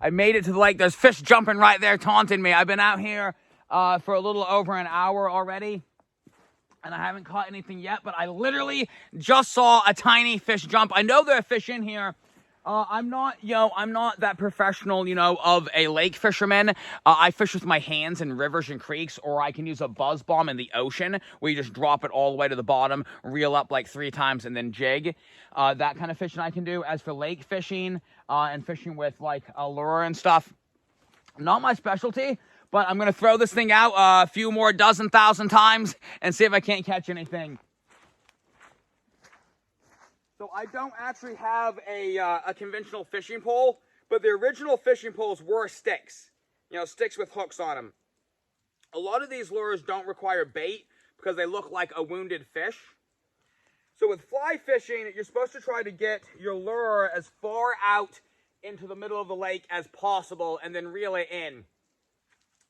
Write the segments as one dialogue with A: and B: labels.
A: I made it to the lake. There's fish jumping right there, taunting me. I've been out here for a little over an hour already, and I haven't caught anything yet, but I literally just saw a tiny fish jump. I know there are fish in here. I'm not that professional, of a lake fisherman. I fish with my hands in rivers and creeks, or I can use a buzz bomb in the ocean, where you just drop it all the way to the bottom, reel up like 3 times, and then jig. That kind of fishing I can do. As for lake fishing, and fishing with like a lure and stuff, not my specialty, but I'm going to throw this thing out a few more dozen thousand times and see if I can't catch anything. So I don't actually have a conventional fishing pole, but the original fishing poles were sticks. Sticks with hooks on them. A lot of these lures don't require bait because they look like a wounded fish. So with fly fishing, you're supposed to try to get your lure as far out into the middle of the lake as possible and then reel it in.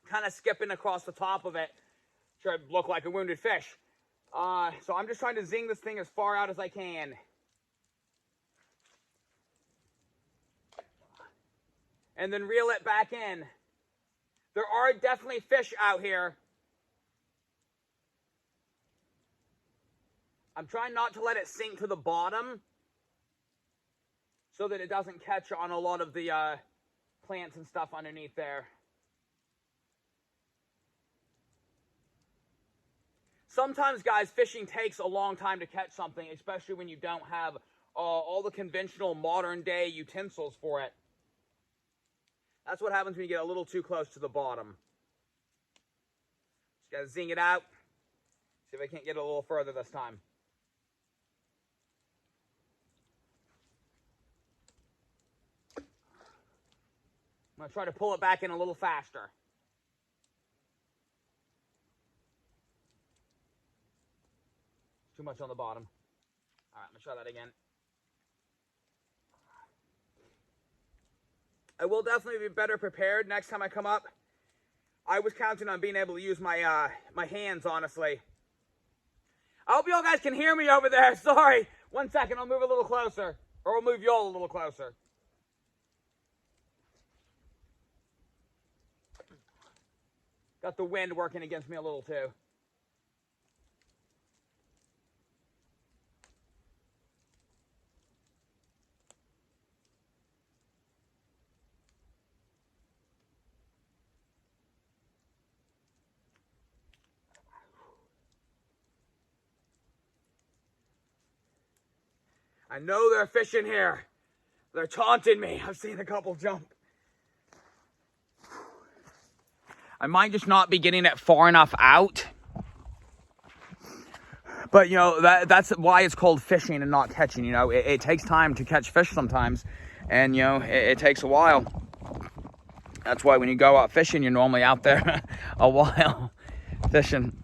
A: Kind of skipping across the top of it to look like a wounded fish. So I'm just trying to zing this thing as far out as I can. And then reel it back in. There are definitely fish out here. I'm trying not to let it sink to the bottom so that it doesn't catch on a lot of the plants and stuff underneath there. Sometimes, guys, fishing takes a long time to catch something, especially when you don't have all the conventional modern-day utensils for it. That's what happens when you get a little too close to the bottom. Just gotta zing it out. See if I can't get it a little further this time. I'm gonna try to pull it back in a little faster. Too much on the bottom. All right, I'm gonna try that again. I will definitely be better prepared next time I come up. I was counting on being able to use my my hands, honestly. I hope y'all guys can hear me over there. Sorry. 1 second, I'll move a little closer. Or I'll move y'all a little closer. Got the wind working against me a little too. I know there are fish in here. They're taunting me. I've seen a couple jump. I might just not be getting it far enough out. But, that's why it's called fishing and not catching. It takes time to catch fish sometimes. And, it takes a while. That's why when you go out fishing, you're normally out there a while fishing.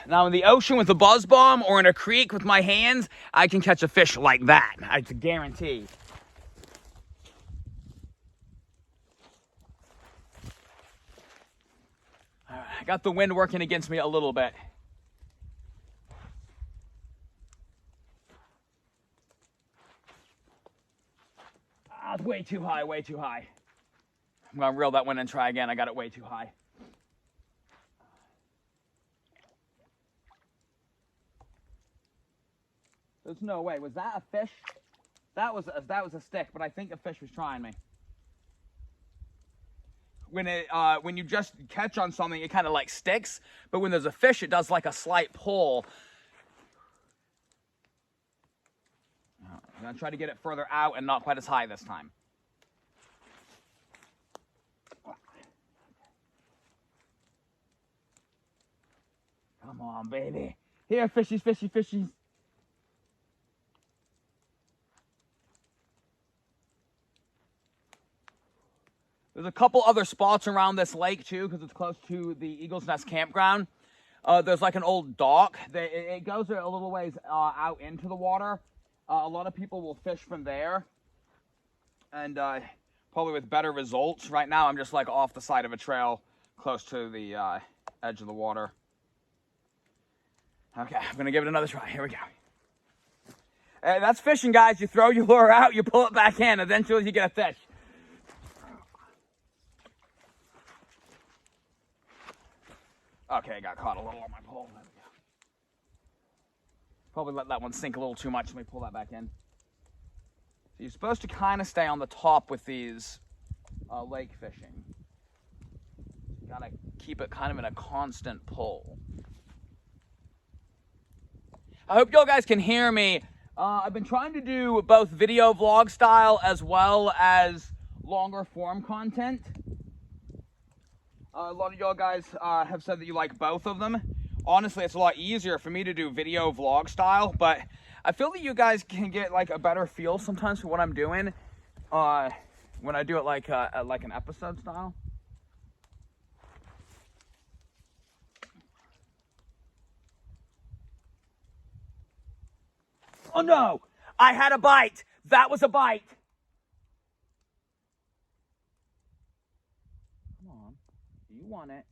A: Now, in the ocean with a buzz bomb or in a creek with my hands, I can catch a fish like that. It's a guarantee. All right, I got the wind working against me a little bit. It's way too high, way too high. I'm going to reel that one and try again. I got it way too high. There's no way. Was that a fish? That was a stick, but I think a fish was trying me. When you just catch on something, it kind of like sticks, but when there's a fish, it does like a slight pull. I'm gonna try to get it further out and not quite as high this time. Come on, baby. Here, fishies, fishy, fishies. There's a couple other spots around this lake, too, because it's close to the Eagle's Nest campground. There's like an old dock. It goes a little ways out into the water. A lot of people will fish from there. And probably with better results. Right now, I'm just like off the side of a trail close to the edge of the water. Okay, I'm going to give it another try. Here we go. That's fishing, guys. You throw your lure out, you pull it back in. Eventually, you get a fish. Okay, I got caught a little on my pole. There we go. Probably let that one sink a little too much. Let me pull that back in. So you're supposed to kind of stay on the top with these lake fishing. You gotta keep it kind of in a constant pull. I hope y'all guys can hear me. I've been trying to do both video vlog style as well as longer form content. A lot of y'all guys have said that you like both of them. Honestly, it's a lot easier for me to do video vlog style, but I feel that you guys can get like a better feel sometimes for what I'm doing when I do it like an episode style. Oh no! I had a bite! That was a bite! Come on. You want it.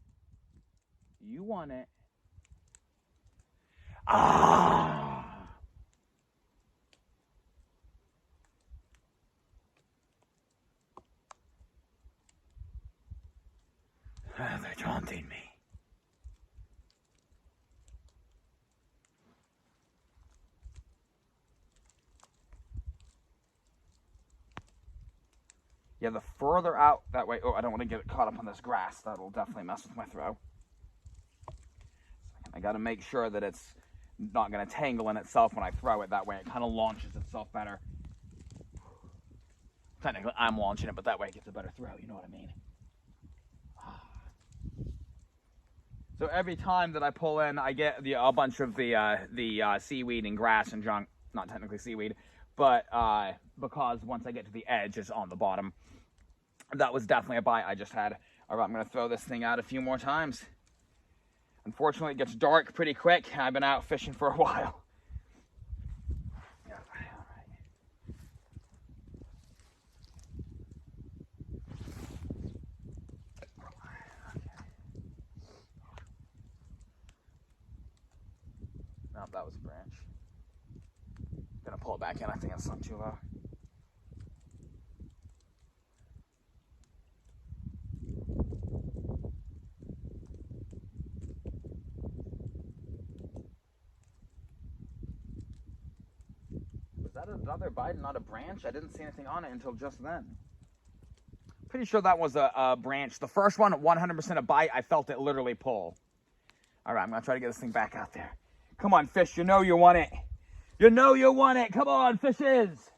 A: You want it. Ah! They're taunting me. Yeah, the further out that way. Oh, I don't want to get it caught up on this grass. That'll definitely mess with my throw. I got to make sure that it's not going to tangle in itself when I throw it. That way it kind of launches itself better. Technically, I'm launching it, but that way it gets a better throw. You know what I mean? So every time that I pull in, I get a bunch of the seaweed and grass and junk. Not technically seaweed, but because once I get to the edge, it's on the bottom. That was definitely a bite I just had. All right, I'm going to throw this thing out a few more times. Unfortunately, it gets dark pretty quick. I've been out fishing for a while. Nope, that was a branch. Gonna pull it back in. I think it's not too low. Was that another bite, not a branch? I didn't see anything on it until just then. Pretty sure that was a branch. The first one, 100% a bite. I felt it literally pull. All right, I'm gonna try to get this thing back out there. Come on, fish. You know you want it. You know you want it. Come on, fishes.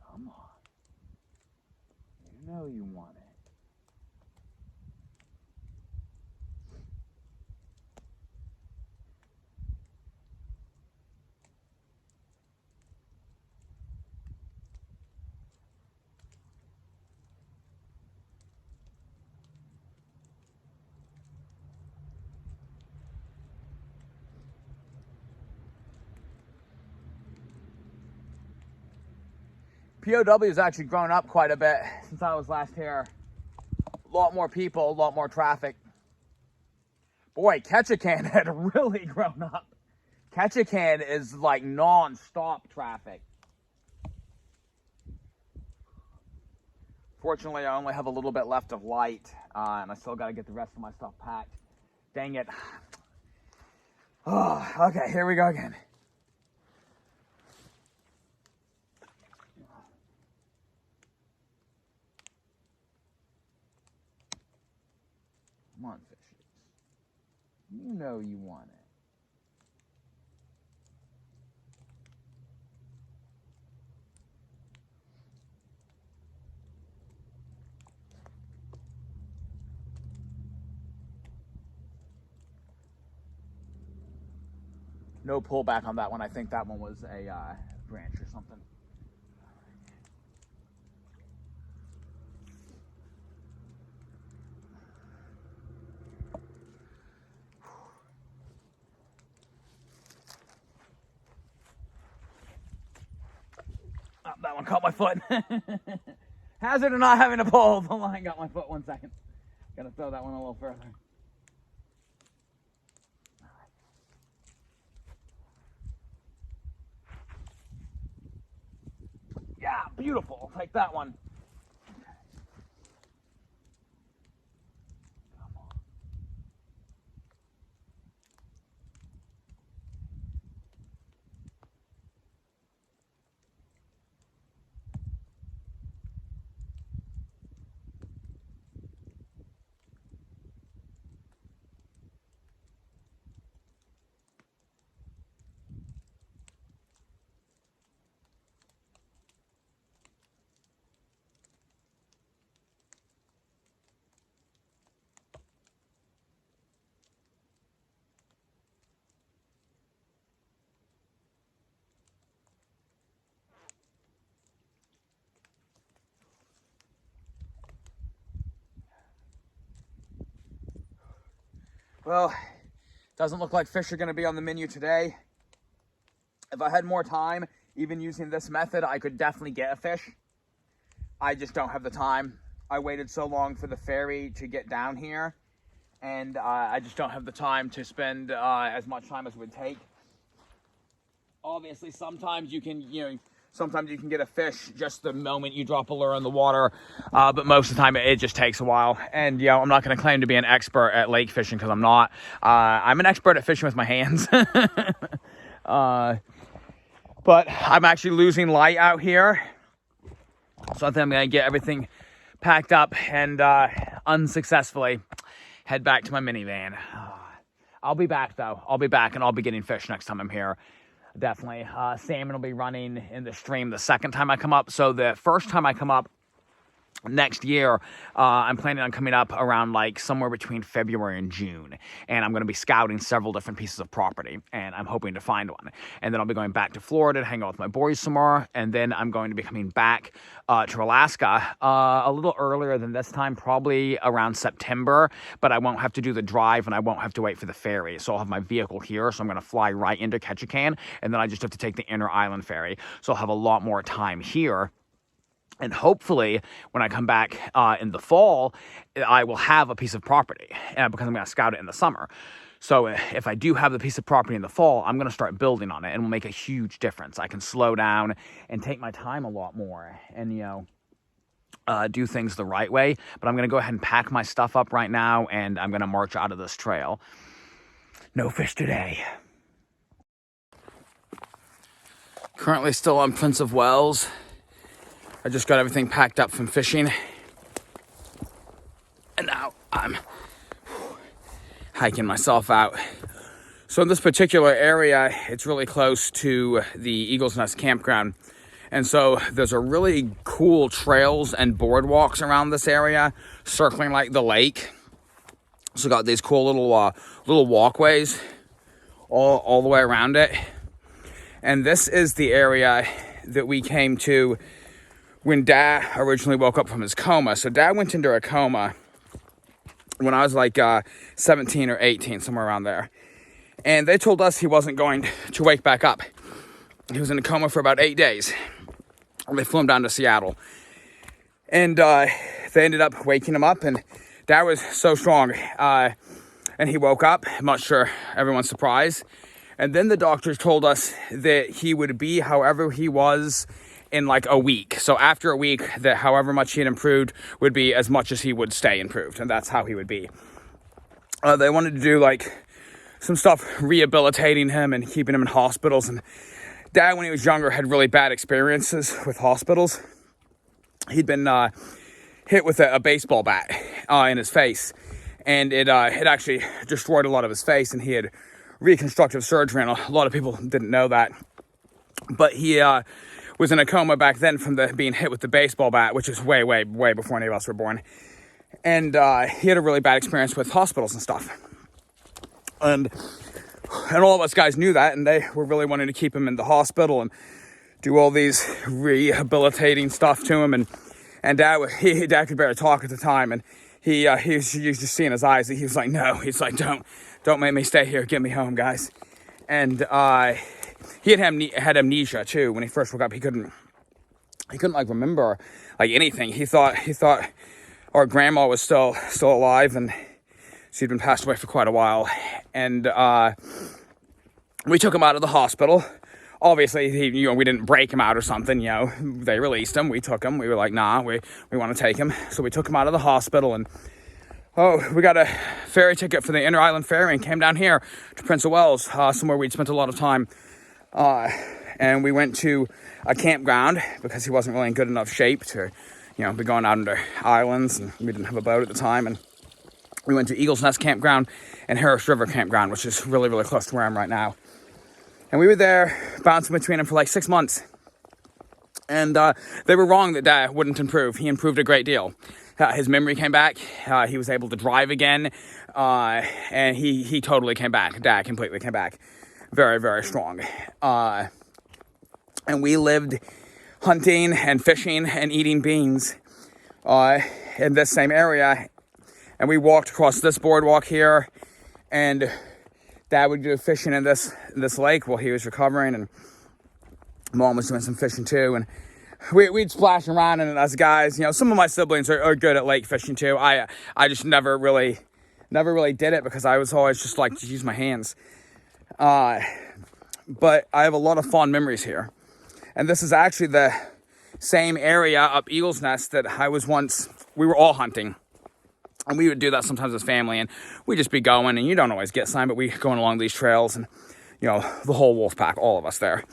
A: Come on. You know you want it. POW has actually grown up quite a bit since I was last here. A lot more people, a lot more traffic. Boy, Ketchikan had really grown up. Ketchikan is like non-stop traffic. Fortunately, I only have a little bit left of light, and I still got to get the rest of my stuff packed. Dang it. Oh, okay, here we go again. Come on, fishes. You know you want it. No pullback on that one. I think that one was a branch or something. Oh, that one caught my foot. Hazard of not having to pull. The line got my foot 1 second. Gotta throw that one a little further. Yeah, beautiful. I'll take that one. Well, doesn't look like fish are going to be on the menu today. If I had more time, even using this method, I could definitely get a fish. I just don't have the time. I waited so long for the ferry to get down here, and I just don't have the time to spend as much time as it would take. Obviously, sometimes you can, sometimes you can get a fish just the moment you drop a lure in the water, but most of the time it just takes a while. And I'm not going to claim to be an expert at lake fishing because I'm not. I'm an expert at fishing with my hands. But I'm actually losing light out here, so I think I'm going to get everything packed up and unsuccessfully head back to my minivan. I'll be back though. I'll be back, and I'll be getting fish next time I'm here. Definitely. Salmon will be running in the stream the second time I come up. So the first time I come up next year, I'm planning on coming up around like somewhere between February and June, and I'm going to be scouting several different pieces of property, and I'm hoping to find one. And then I'll be going back to Florida to hang out with my boys some more, and then I'm going to be coming back to Alaska a little earlier than this time, probably around September, but I won't have to do the drive and I won't have to wait for the ferry. So I'll have my vehicle here, so I'm going to fly right into Ketchikan, and then I just have to take the inner island ferry. So I'll have a lot more time here. And hopefully, when I come back in the fall, I will have a piece of property because I'm going to scout it in the summer. So if I do have the piece of property in the fall, I'm going to start building on it, and it will make a huge difference. I can slow down and take my time a lot more and, do things the right way. But I'm going to go ahead and pack my stuff up right now, and I'm going to march out of this trail. No fish today. Currently still on Prince of Wales. I just got everything packed up from fishing, and now I'm hiking myself out. So in this particular area, it's really close to the Eagle's Nest campground, and so there's a really cool trails and boardwalks around this area, circling like the lake. So got these cool little walkways all the way around it, and this is the area that we came to when Dad originally woke up from his coma. So Dad went into a coma when I was like 17 or 18, somewhere around there. And they told us he wasn't going to wake back up. He was in a coma for about 8 days. And they flew him down to Seattle. And they ended up waking him up, and Dad was so strong. And he woke up, much sure everyone's surprised. And then the doctors told us that he would be however he was in like a week. So after a week, that however much he had improved would be as much as he would stay improved, and that's how he would be. They wanted to do like some stuff rehabilitating him and keeping him in hospitals, and Dad, when he was younger, had really bad experiences with hospitals. He'd been hit with a baseball bat in his face, and it actually destroyed a lot of his face, and he had reconstructive surgery, and a lot of people didn't know that. But he was in a coma back then from being hit with the baseball bat, which is way, way, way before any of us were born. And he had a really bad experience with hospitals and stuff. And all of us guys knew that, and they were really wanting to keep him in the hospital and do all these rehabilitating stuff to him. And Dad could barely talk at the time, and he was just seeing his eyes. He was like, no, he's like, don't make me stay here. Get me home, guys. And he had amnesia too. When he first woke up, he couldn't like remember like anything. He thought our grandma was still alive, and she'd been passed away for quite a while. And we took him out of the hospital. obviously, we didn't break him out or something, They released him. We took him. We were like, nah, we want to take him. So we took him out of the hospital, and we got a ferry ticket for the Inter Island Ferry and came down here to Prince of Wales, somewhere we'd spent a lot of time. And we went to a campground because he wasn't really in good enough shape to, be going out into islands, and we didn't have a boat at the time. And we went to Eagle's Nest Campground and Harris River Campground, which is really, really close to where I'm right now. And we were there bouncing between them for like 6 months. And they were wrong that Dad wouldn't improve. He improved a great deal. His memory came back. He was able to drive again. And he totally came back. Dad completely came back. Very, very strong. And we lived hunting and fishing and eating beans in this same area. And we walked across this boardwalk here. And Dad would go fishing in this lake while he was recovering. And Mom was doing some fishing too. And we'd splash around in it as guys. Some of my siblings are good at lake fishing too. I just never really did it because I was always just like to use my hands. But I have a lot of fond memories here. And this is actually the same area up Eagle's Nest that we were all hunting. And we would do that sometimes as family, and we'd just be going, and you don't always get sign, but we going along these trails, and, the whole wolf pack, all of us there.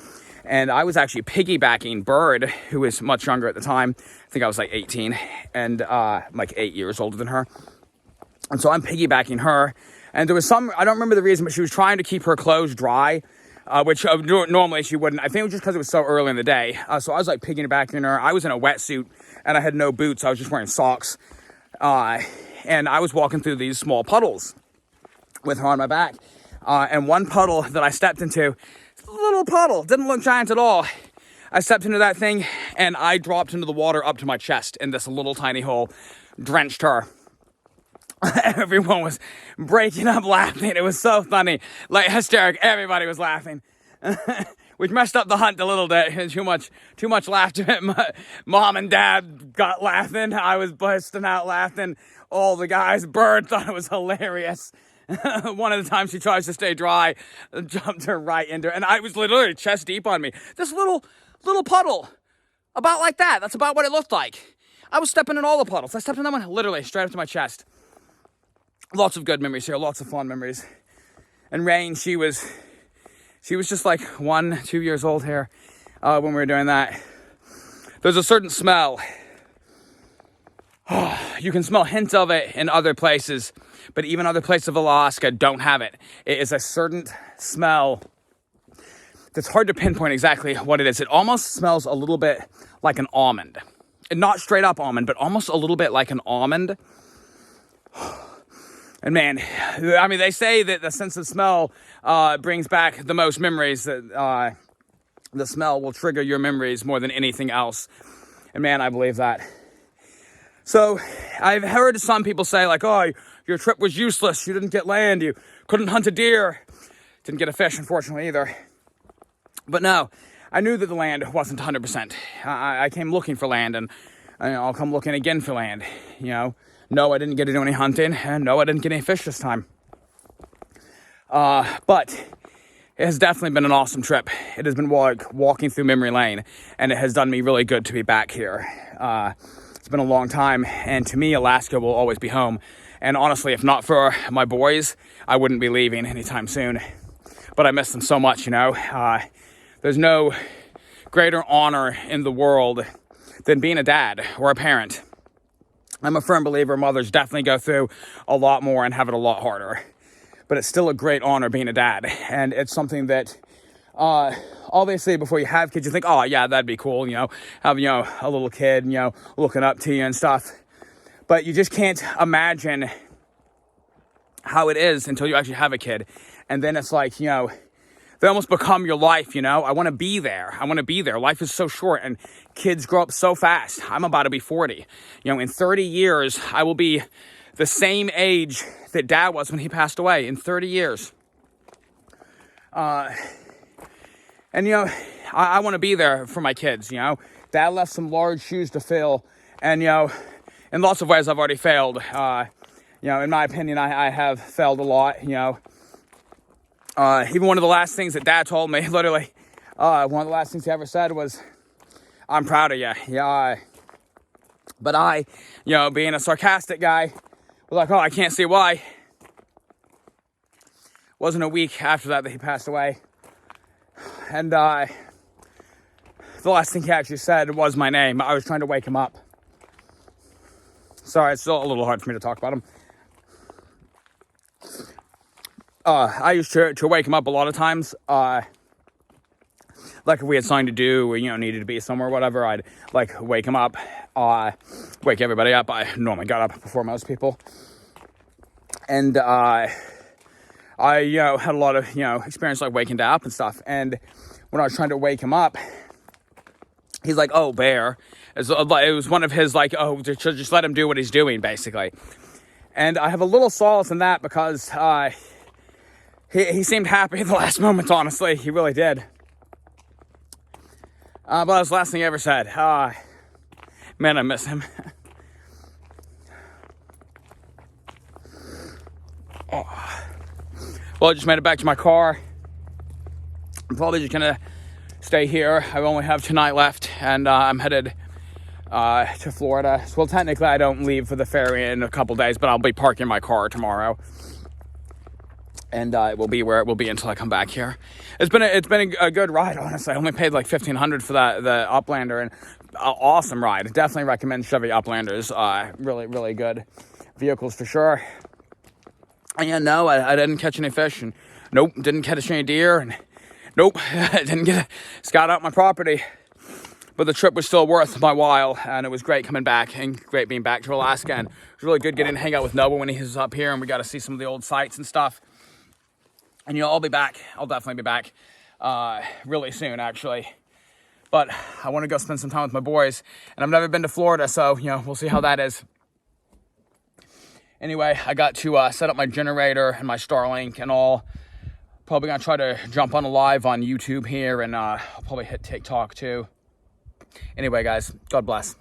A: And I was actually piggybacking Bird, who was much younger at the time. I think I was like 18, and like 8 years older than her. And so I'm piggybacking her, and there was I don't remember the reason, but she was trying to keep her clothes dry, which normally she wouldn't. I think it was just because it was so early in the day. So I was like piggybacking her. I was in a wetsuit, and I had no boots. I was just wearing socks. And I was walking through these small puddles with her on my back. And one puddle that I stepped into, a little puddle, didn't look giant at all. I stepped into that thing and I dropped into the water up to my chest in this little tiny hole, drenched her. Everyone was breaking up laughing. It was so funny, like hysteric. Everybody was laughing. Which messed up the hunt a little bit. Too much laughter. Mom and Dad got laughing. I was busting out laughing. All the guys, Bird thought it was hilarious. One of the times she tries to stay dry, jumped her right into her. And I was literally chest deep on me. This little puddle, about like that. That's about what it looked like. I was stepping in all the puddles. I stepped in that one literally straight up to my chest. Lots of good memories here. Lots of fond memories. And Rain, she was just like 1-2 years old here when we were doing that. There's a certain smell. You can smell hints of it in other places, but even other places of Alaska don't have it. It is a certain smell that's hard to pinpoint exactly what it is. It almost smells a little bit like an almond. And not straight up almond, but almost a little bit like an almond. And man, I mean, they say that the sense of smell brings back the most memories. That the smell will trigger your memories more than anything else. And man, I believe that. So I've heard some people say like, oh, your trip was useless. You didn't get land. You couldn't hunt a deer. Didn't get a fish, unfortunately, either. But no, I knew that the land wasn't 100%. I came looking for land, and I'll come looking again for land. No, I didn't get to do any hunting, and no, I didn't get any fish this time. But it has definitely been an awesome trip. It has been like walking through memory lane, and it has done me really good to be back here. It's been a long time, and to me, Alaska will always be home. And honestly, if not for my boys, I wouldn't be leaving anytime soon. But I miss them so much, There's no greater honor in the world than being a dad or a parent. I'm a firm believer mothers definitely go through a lot more and have it a lot harder. But it's still a great honor being a dad. And it's something that, obviously, before you have kids, you think, oh, yeah, that'd be cool, have, a little kid, looking up to you and stuff. But you just can't imagine how it is until you actually have a kid. And then it's like, they almost become your life, I want to be there. Life is so short, and kids grow up so fast. I'm about to be 40. In 30 years, I will be the same age that Dad was when he passed away. In 30 years. And, I want to be there for my kids, Dad left some large shoes to fill. And, in lots of ways, I've already failed. In my opinion, I have failed a lot, Even one of the last things that Dad told me, literally, One of the last things he ever said was, "I'm proud of you." Yeah. But I, being a sarcastic guy, was like, "Oh, I can't see why." Wasn't a week after that he passed away. And the last thing he actually said was my name. I was trying to wake him up. Sorry, it's still a little hard for me to talk about him. I used to wake him up a lot of times. Like if we had something to do, or, needed to be somewhere, whatever, I'd like wake him up, wake everybody up. I normally got up before most people. And I had a lot of, experience like waking up and stuff. And when I was trying to wake him up, he's like, "Oh, Bear." It was one of his like, "Oh, just let him do what he's doing," basically. And I have a little solace in that because he seemed happy at the last moment, honestly. He really did. But that was the last thing he ever said. Man, I miss him. Well, I just made it back to my car. I'm probably just gonna stay here. I only have tonight left, and I'm headed to Florida. Well, technically, I don't leave for the ferry in a couple days, but I'll be parking my car tomorrow, and it will be where it will be until I come back here. It's been a good ride, honestly. I only paid like $1,500 for the Uplander, and awesome ride. Definitely recommend Chevy Uplanders. Really, really good vehicles for sure. And yeah, no, I didn't catch any fish, and nope, didn't catch any deer, and nope, didn't scout out my property. But the trip was still worth my while, and it was great coming back, and great being back to Alaska, and it was really good getting to hang out with Noah when he was up here, and we got to see some of the old sites and stuff. And I'll be back. I'll definitely be back really soon, actually. But I want to go spend some time with my boys, and I've never been to Florida, so we'll see how that is. Anyway, I got to set up my generator and my Starlink and all. Probably going to try to jump on a live on YouTube here, and I'll probably hit TikTok too. Anyway, guys, God bless.